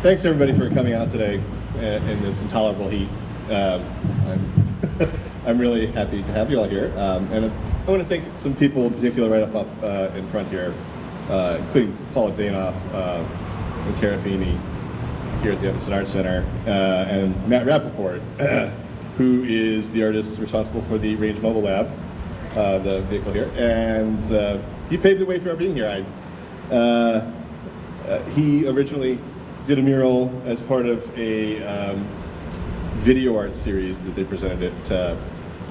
Thanks everybody for coming out today in this intolerable heat. I'm really happy to have you all here. And I want to thank some people in particular right up in front here, including Paula Danoff and Cara Feeney here at the Evanston Art Center, and Matt Rappaport, who is the artist responsible for the Range Mobile Lab, the vehicle here. And he paved the way for our being here. He originally did a mural as part of a video art series that they presented at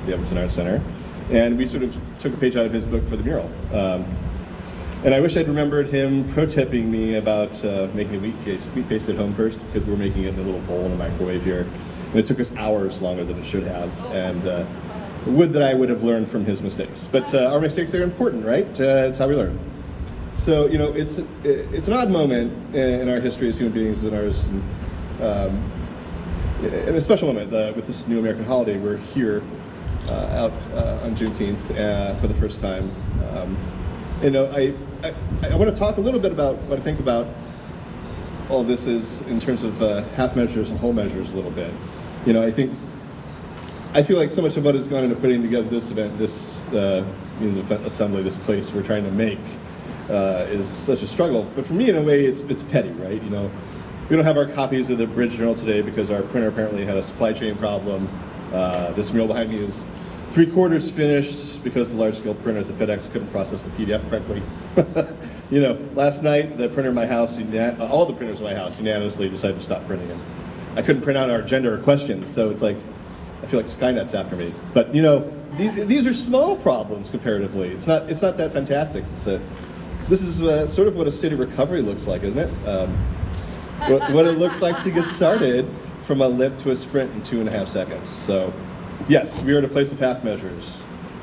the Evanston Art Center, and we sort of took a page out of his book for the mural. And I wish I'd remembered him pro-tipping me about making a wheat paste at home first, because we're making it in a little bowl in a microwave here, and it took us hours longer than it should have, and would that I would have learned from his mistakes. But our mistakes are important, right? It's how we learn. So, you know, it's an odd moment in our history as human beings and artists, and a special moment with this new American holiday. We're here out on Juneteenth for the first time. You know, I want to talk a little bit about what I think about all this is in terms of half measures and whole measures a little bit. You know, I feel like so much of what has gone into putting together this event, this music assembly, this place we're trying to make, is such a struggle. But for me, in a way, it's petty, right? You know, we don't have our copies of the Bridge Journal today because our printer apparently had a supply chain problem. This mural behind me is 3/4 finished because the large-scale printer at the FedEx couldn't process the PDF correctly. You know, last night the printer in my house, all the printers in my house unanimously decided to stop printing, and I couldn't print out our agenda or questions. So it's like, I feel like Skynet's after me. But you know, these are small problems comparatively. It's not that fantastic. This is sort of what a state of recovery looks like, isn't it? What it looks like to get started from a lip to a sprint in 2.5 seconds. So, yes, we are at a place of half measures.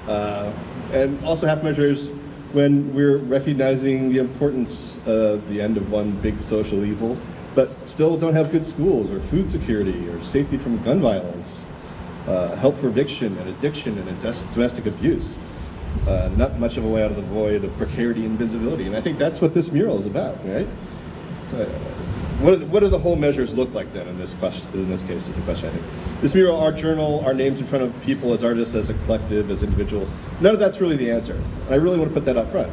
And also half measures when we're recognizing the importance of the end of one big social evil, but still don't have good schools or food security or safety from gun violence, help for eviction and addiction and domestic abuse. Not much of a way out of the void of precarity and visibility. And I think that's what this mural is about, right? What do the whole measures look like then in this question? In this case, is the question, I think. This mural, our journal, our names in front of people as artists, as a collective, as individuals, none of that's really the answer. And I really want to put that up front.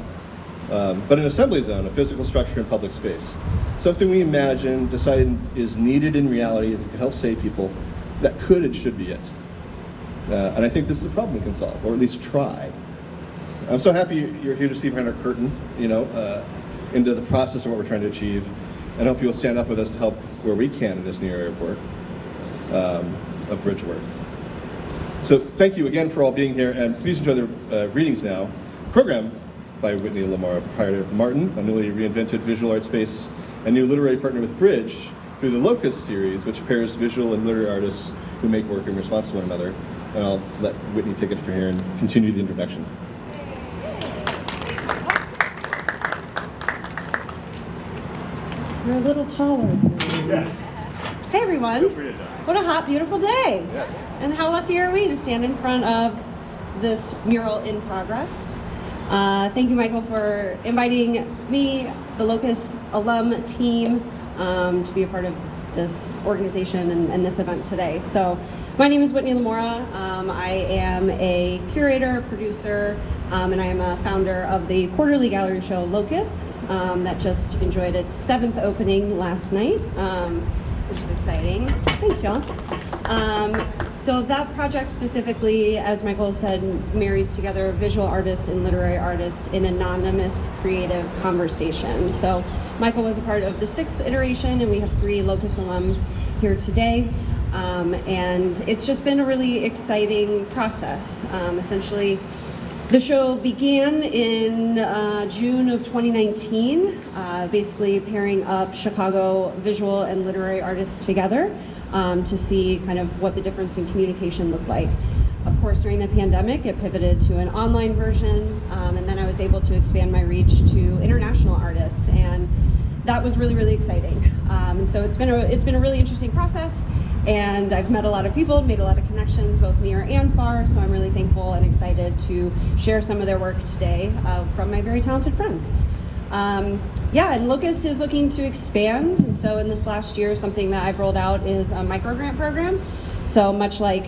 But an assembly zone, a physical structure in public space, something we imagine, decide is needed in reality that could help save people, that could and should be it. And I think this is a problem we can solve, or at least try. I'm so happy you're here to see behind our curtain, you know, into the process of what we're trying to achieve. And I hope you'll stand up with us to help where we can in this new area of work, of bridge work. So thank you again for all being here, and please enjoy the readings now. Program by Whitney LaMora, proprietor of Martin, a newly reinvented visual art space and new literary partner with Bridge through the LOCUS series, which pairs visual and literary artists who make work in response to one another. And I'll let Whitney take it from here and continue the introduction. You're a little taller than me. Yeah. Hey everyone. Feel free to die. What a hot, beautiful day. Yes. And how lucky are we to stand in front of this mural in progress. Thank you, Michael, for inviting me, the LOCUS alum team, to be a part of this organization and this event today. So my name is Whitney LaMora. I am a curator, producer, and I am a founder of the quarterly gallery show LOCUS that just enjoyed its 7th opening last night, which is exciting. Thanks, y'all. So that project specifically, as Michael said, marries together visual artists and literary artists in anonymous creative conversation. So Michael was a part of the 6th iteration, and we have 3 LOCUS alums here today. And it's just been a really exciting process. Essentially, the show began in June of 2019, basically pairing up Chicago visual and literary artists together to see kind of what the difference in communication looked like. Of course, during the pandemic, it pivoted to an online version, and then I was able to expand my reach to international artists, and that was really, really exciting. And so it's been a really interesting process. And I've met a lot of people, made a lot of connections, both near and far, so I'm really thankful and excited to share some of their work today from my very talented friends. Yeah, and LOCUS is looking to expand. And so in this last year, something that I've rolled out is a microgrant program. So much like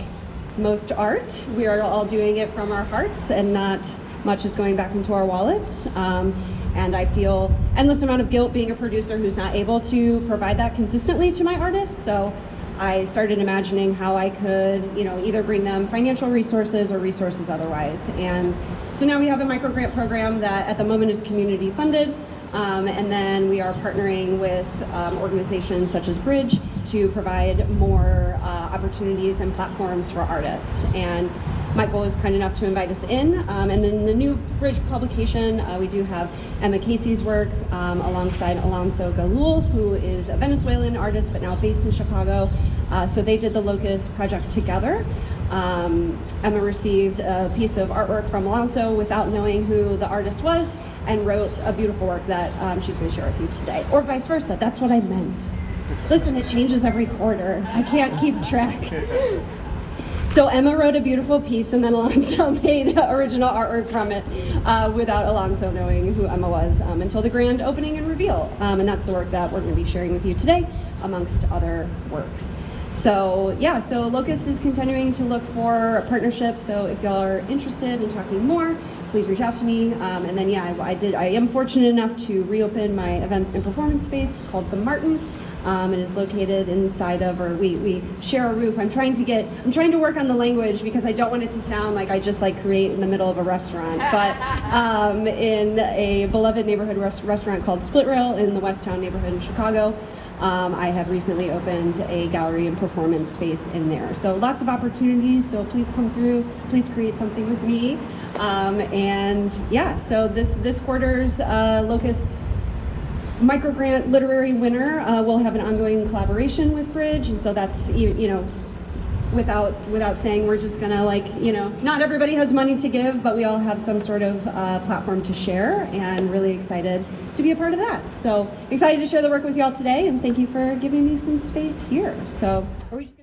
most art, we are all doing it from our hearts and not much is going back into our wallets. And I feel endless amount of guilt being a producer who's not able to provide that consistently to my artists. So I started imagining how I could, either bring them financial resources or resources otherwise. And so now we have a microgrant program that at the moment is community funded. And then we are partnering with organizations such as Bridge to provide more opportunities and platforms for artists. And Michael was kind enough to invite us in. And in the new Bridge publication, we do have Emma Casey's work alongside Alonso Galul, who is a Venezuelan artist but now based in Chicago. So they did the LOCUS project together. Emma received a piece of artwork from Alonso without knowing who the artist was and wrote a beautiful work that she's going to share with you today. Or vice versa, that's what I meant. Listen, it changes every quarter. I can't keep track. So Emma wrote a beautiful piece and then Alonso made original artwork from it without Alonso knowing who Emma was until the grand opening and reveal. And that's the work that we're going to be sharing with you today, amongst other works. So yeah, so LOCUS is continuing to look for partnerships. So if y'all are interested in talking more, please reach out to me. And then yeah, I am fortunate enough to reopen my event and performance space called The Martin. It is located inside of, or we share a roof. I'm trying to work on the language because I don't want it to sound like I just create in the middle of a restaurant. But in a beloved neighborhood restaurant called Split Rail in the Westtown neighborhood in Chicago, I have recently opened a gallery and performance space in there. So lots of opportunities, so please come through, please create something with me. And yeah, so this quarter's LOCUS microgrant literary winner will have an ongoing collaboration with Bridge, and so that's, without saying, we're just gonna not everybody has money to give, but we all have some sort of platform to share, and really excited to be a part of that. So excited to share the work with y'all today, and thank you for giving me some space here. So are we just gonna